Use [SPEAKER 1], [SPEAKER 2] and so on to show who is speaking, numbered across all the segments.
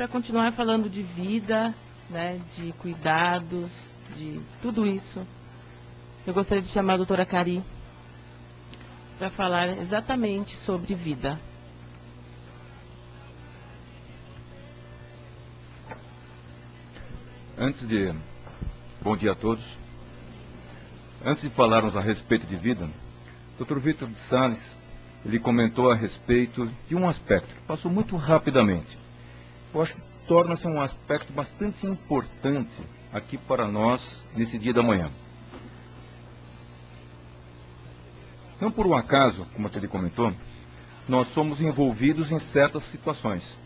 [SPEAKER 1] para continuar falando de vida, né, de cuidados, de tudo isso, eu gostaria de chamar a doutora Cari para falar exatamente sobre vida.
[SPEAKER 2] Bom dia a todos. Antes de falarmos a respeito de vida, o Dr. Vítor de Sales, ele comentou a respeito de um aspecto, que passou muito rapidamente. Eu acho que torna-se um aspecto bastante importante aqui para nós nesse dia da manhã. Não por um acaso, como ele comentou, nós somos envolvidos em certas situações.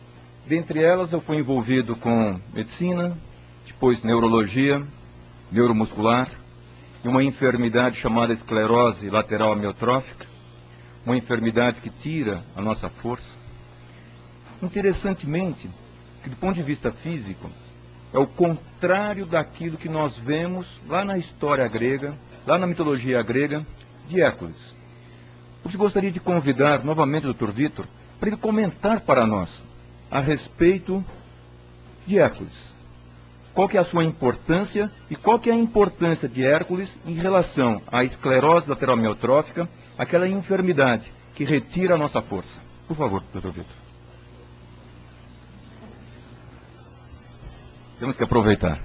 [SPEAKER 2] Dentre elas, eu fui envolvido com medicina, depois neurologia, neuromuscular, e uma enfermidade chamada esclerose lateral amiotrófica, uma enfermidade que tira a nossa força. Interessantemente, que do ponto de vista físico, é o contrário daquilo que nós vemos lá na história grega, lá na mitologia grega, de Hércules. Eu gostaria de convidar novamente o Dr. Vítor para ele comentar para nós a respeito de Hércules. Qual que é a sua importância e qual que é a importância de Hércules em relação à esclerose lateral amiotrófica, aquela enfermidade que retira a nossa força. Por favor, Dr. Vítor. Temos que aproveitar.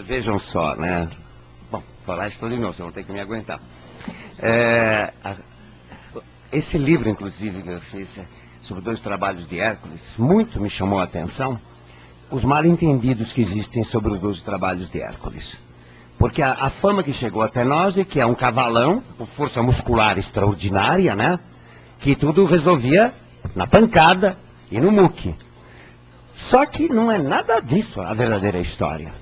[SPEAKER 3] Vejam só, né? Bom, falar isso de novo, vocês vão ter que me aguentar. Esse livro, inclusive, que eu fiz sobre 2 trabalhos de Hércules, muito me chamou a atenção os mal-entendidos que existem sobre os 12 trabalhos de Hércules. Porque a fama que chegou até nós é que é um cavalão, com força muscular extraordinária, né? Que tudo resolvia na pancada e no muque. Só que não é nada disso a verdadeira história.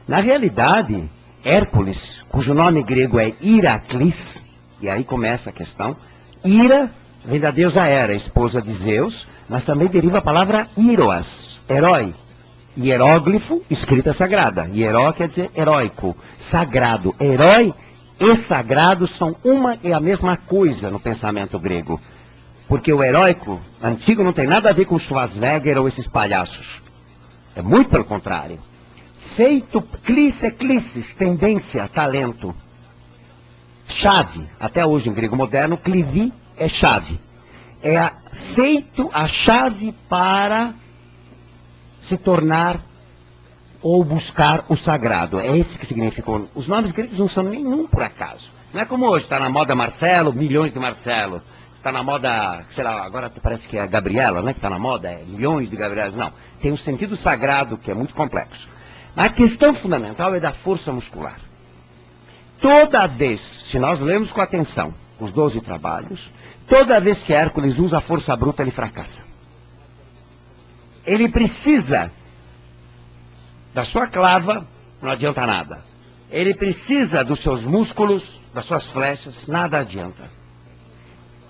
[SPEAKER 3] Na realidade, Hércules, cujo nome grego é Iraclis, e aí começa a questão, Ira vem da deusa Hera, esposa de Zeus, mas também deriva a palavra Iroas, herói. Hieróglifo, escrita sagrada. Hieró quer dizer heróico, sagrado. Herói e sagrado são uma e a mesma coisa no pensamento grego. Porque o heróico antigo não tem nada a ver com Schwarzenegger ou esses palhaços. É muito pelo contrário. Feito, clis é clissis, tendência, talento. Chave, até hoje em grego moderno, clivi é chave. Feito a chave para se tornar ou buscar o sagrado. É esse que significou. Os nomes gregos não são nenhum por acaso. Não é como hoje, está na moda Marcelo, milhões de Marcelo. Está na moda, sei lá, agora parece que é Gabriela, né? Que está na moda, milhões de Gabrielas. Não, tem um sentido sagrado que é muito complexo. A questão fundamental é da força muscular. Toda vez, se nós lemos com atenção os 12 trabalhos, toda vez que Hércules usa a força bruta, ele fracassa. Ele precisa da sua clava, não adianta nada. Ele precisa dos seus músculos, das suas flechas, nada adianta.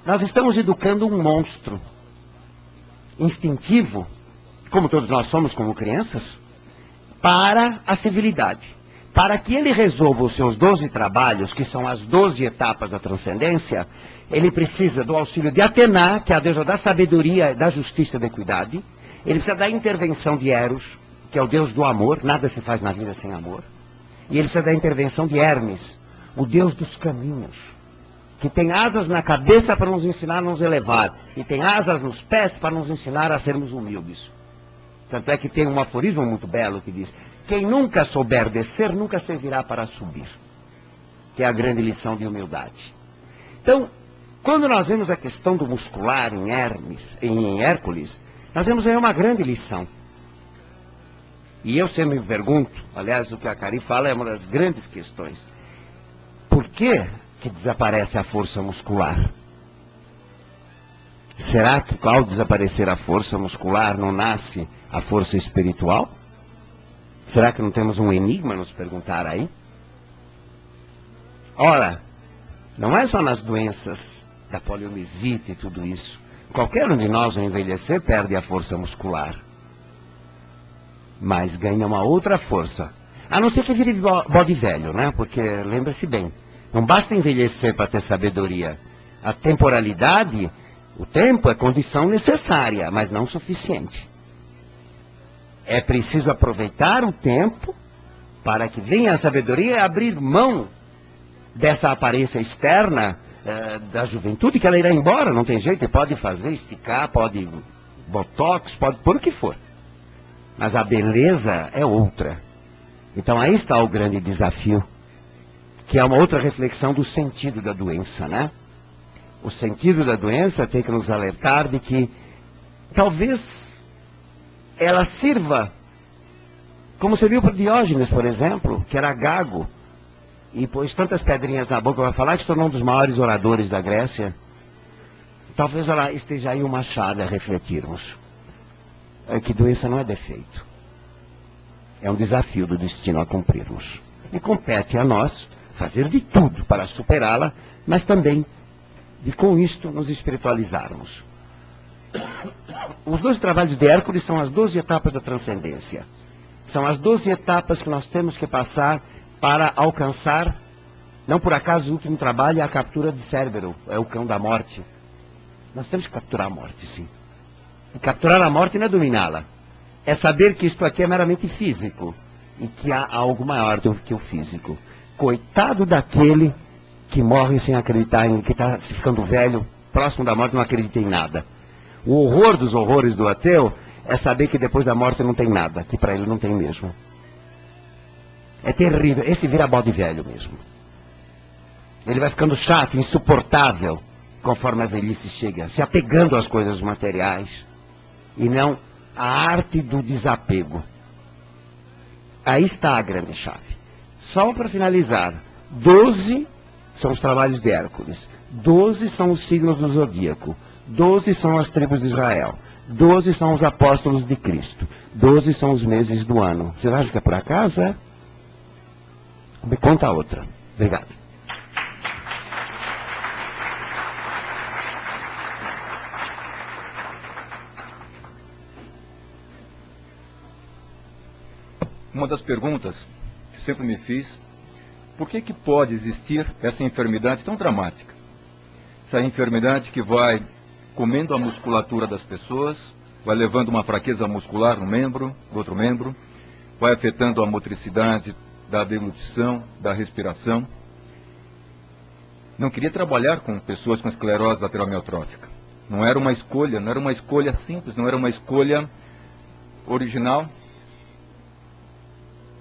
[SPEAKER 3] Nós estamos educando um monstro instintivo, como todos nós somos como crianças, para a civilidade. Para que ele resolva os seus 12 trabalhos, que são as 12 etapas da transcendência, ele precisa do auxílio de Atena, que é a deusa da sabedoria, da justiça e da equidade. Ele precisa da intervenção de Eros, que é o deus do amor, nada se faz na vida sem amor. E ele precisa da intervenção de Hermes, o deus dos caminhos, que tem asas na cabeça para nos ensinar a nos elevar, e tem asas nos pés para nos ensinar a sermos humildes. Tanto é que tem um aforismo muito belo que diz: quem nunca souber descer, nunca servirá para subir. Que é a grande lição de humildade. Então, quando nós vemos a questão do muscular em Hércules, nós vemos aí uma grande lição. E eu sempre me pergunto, aliás, o que a Cari fala é uma das grandes questões. Por que desaparece a força muscular? Será que ao desaparecer a força muscular não nasce a força espiritual? Será que não temos um enigma a nos perguntar aí? Ora, não é só nas doenças da poliomielite e tudo isso. Qualquer um de nós, ao envelhecer, perde a força muscular. Mas ganha uma outra força. A não ser que vire bode velho, né? Porque, lembra-se bem, não basta envelhecer para ter sabedoria. A temporalidade O tempo é condição necessária, mas não suficiente. É preciso aproveitar o tempo para que venha a sabedoria e abrir mão dessa aparência externa da juventude, que ela irá embora, não tem jeito, pode fazer, esticar, pode botox, pode pôr o que for. Mas a beleza é outra. Então aí está o grande desafio, que é uma outra reflexão do sentido da doença, né? O sentido da doença tem que nos alertar de que talvez ela sirva, como você viu para Diógenes, por exemplo, que era gago, e pôs tantas pedrinhas na boca para falar, que se tornou um dos maiores oradores da Grécia. Talvez ela esteja aí uma chave a refletirmos. É que doença não é defeito. É um desafio do destino a cumprirmos. E compete a nós fazer de tudo para superá-la, mas também de com isto nos espiritualizarmos. Os 12 trabalhos de Hércules são as 12 etapas da transcendência. São as 12 etapas que nós temos que passar para alcançar, não por acaso o último trabalho é a captura de Cérbero, é o cão da morte. Nós temos que capturar a morte, sim. E capturar a morte não é dominá-la. É saber que isto aqui é meramente físico e que há algo maior do que o físico. Coitado daquele que morre sem acreditar em que está se ficando velho, próximo da morte, não acredita em nada. O horror dos horrores do ateu é saber que depois da morte não tem nada, que para ele não tem mesmo. É terrível, esse vira bode velho mesmo. Ele vai ficando chato, insuportável, conforme a velhice chega, se apegando às coisas materiais, e não à arte do desapego. Aí está a grande chave. Só para finalizar, 12 são os trabalhos de Hércules, 12 são os signos do zodíaco, 12 são as tribos de Israel, 12 são os apóstolos de Cristo, 12 são os meses do ano. Você acha que é por acaso, é? Me conta a outra. Obrigado.
[SPEAKER 2] Uma das perguntas que sempre me fiz, por que pode existir essa enfermidade tão dramática? Essa enfermidade que vai comendo a musculatura das pessoas, vai levando uma fraqueza muscular no membro, no outro membro, vai afetando a motricidade da deglutição, da respiração. Não queria trabalhar com pessoas com esclerose lateral amiotrófica. Não era uma escolha simples, não era uma escolha original.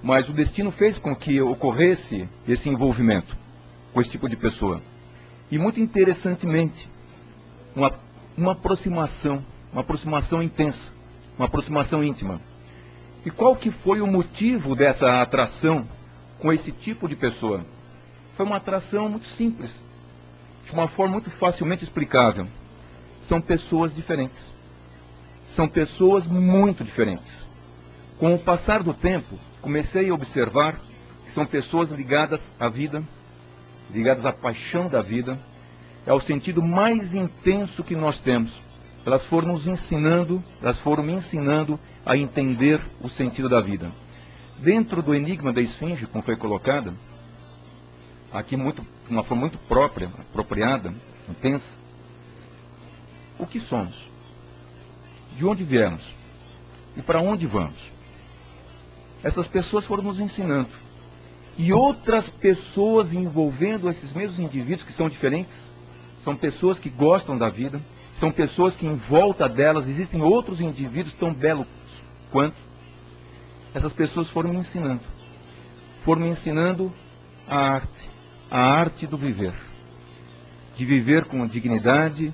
[SPEAKER 2] Mas o destino fez com que ocorresse esse envolvimento com esse tipo de pessoa. E muito interessantemente, uma aproximação intensa, uma aproximação íntima. E qual que foi o motivo dessa atração com esse tipo de pessoa? Foi uma atração muito simples, de uma forma muito facilmente explicável. São pessoas diferentes. São pessoas muito diferentes. Com o passar do tempo, comecei a observar que são pessoas ligadas à vida, ligadas à paixão da vida, é o sentido mais intenso que nós temos. Elas foram me ensinando a entender o sentido da vida. Dentro do enigma da esfinge, como foi colocada, aqui de uma forma muito própria, apropriada, intensa, o que somos? De onde viemos? E para onde vamos? Essas pessoas foram nos ensinando. E outras pessoas envolvendo esses mesmos indivíduos que são diferentes, são pessoas que gostam da vida, são pessoas que em volta delas existem outros indivíduos tão belos quanto. Essas pessoas foram me ensinando. Foram me ensinando a arte do viver. De viver com dignidade,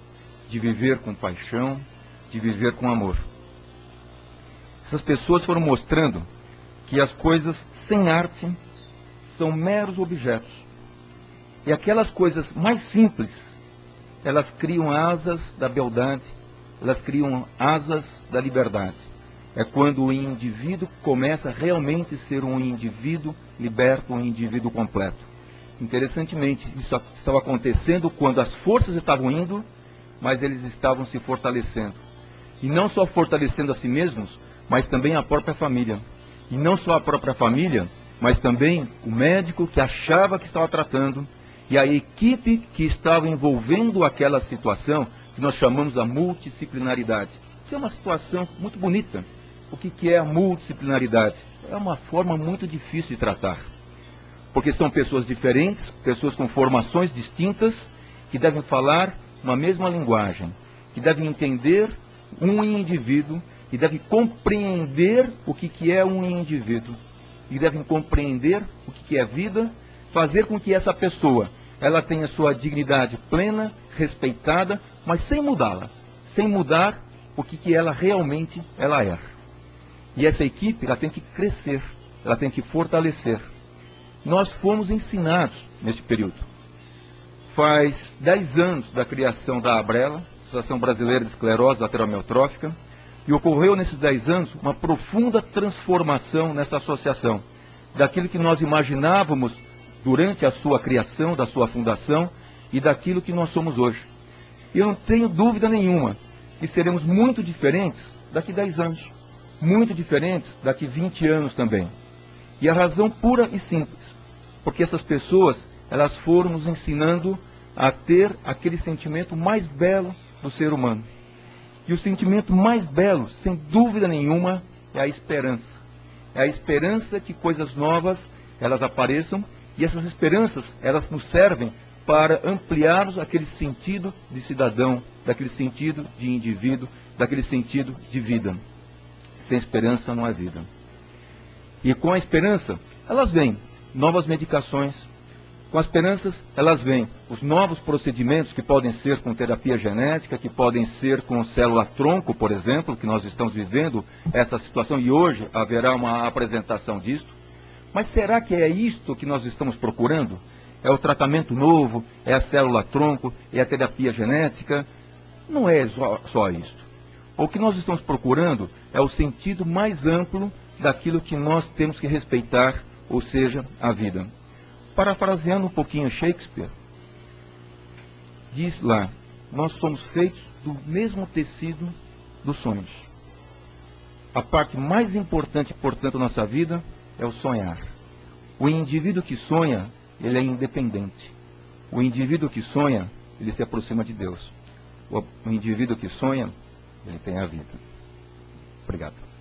[SPEAKER 2] de viver com paixão, de viver com amor. Essas pessoas foram mostrando que as coisas sem arte são meros objetos. E aquelas coisas mais simples, elas criam asas da beldade, elas criam asas da liberdade. É quando o indivíduo começa a realmente ser um indivíduo liberto, um indivíduo completo. Interessantemente, isso estava acontecendo quando as forças estavam indo, mas eles estavam se fortalecendo. E não só fortalecendo a si mesmos, mas também a própria família. E não só a própria família, mas também o médico que achava que estava tratando, e a equipe que estava envolvendo aquela situação, que nós chamamos a multidisciplinaridade, que é uma situação muito bonita. O que é a multidisciplinaridade? É uma forma muito difícil de tratar, porque são pessoas diferentes, pessoas com formações distintas, que devem falar uma mesma linguagem, que devem entender um indivíduo, e devem compreender o que é um indivíduo, e devem compreender o que é vida, fazer com que essa pessoa ela tenha sua dignidade plena, respeitada, mas sem mudá-la, sem mudar o que ela realmente ela é. E essa equipe ela tem que crescer, ela tem que fortalecer. Nós fomos ensinados neste período. Faz 10 anos da criação da ABRELA, Associação Brasileira de Esclerose Lateral Amiotrófica, e ocorreu nesses 10 anos uma profunda transformação nessa associação, daquilo que nós imaginávamos durante a sua criação, da sua fundação, e daquilo que nós somos hoje. E eu não tenho dúvida nenhuma que seremos muito diferentes daqui a 10 anos, muito diferentes daqui a 20 anos também. E a razão pura e simples, porque essas pessoas, elas foram nos ensinando a ter aquele sentimento mais belo do ser humano. E o sentimento mais belo, sem dúvida nenhuma, é a esperança. É a esperança que coisas novas, elas apareçam, e essas esperanças, elas nos servem para ampliarmos aquele sentido de cidadão, daquele sentido de indivíduo, daquele sentido de vida. Sem esperança não há vida. E com a esperança, elas vêm novas medicações. Com as esperanças, elas vêm os novos procedimentos que podem ser com terapia genética, que podem ser com célula-tronco, por exemplo, que nós estamos vivendo essa situação e hoje haverá uma apresentação disto. Mas será que é isto que nós estamos procurando? É o tratamento novo? É a célula-tronco? É a terapia genética? Não é só isto. O que nós estamos procurando é o sentido mais amplo daquilo que nós temos que respeitar, ou seja, a vida. Parafraseando um pouquinho Shakespeare, diz lá, nós somos feitos do mesmo tecido dos sonhos. A parte mais importante, portanto, da nossa vida é o sonhar. O indivíduo que sonha, ele é independente. O indivíduo que sonha, ele se aproxima de Deus. O indivíduo que sonha, ele tem a vida. Obrigado.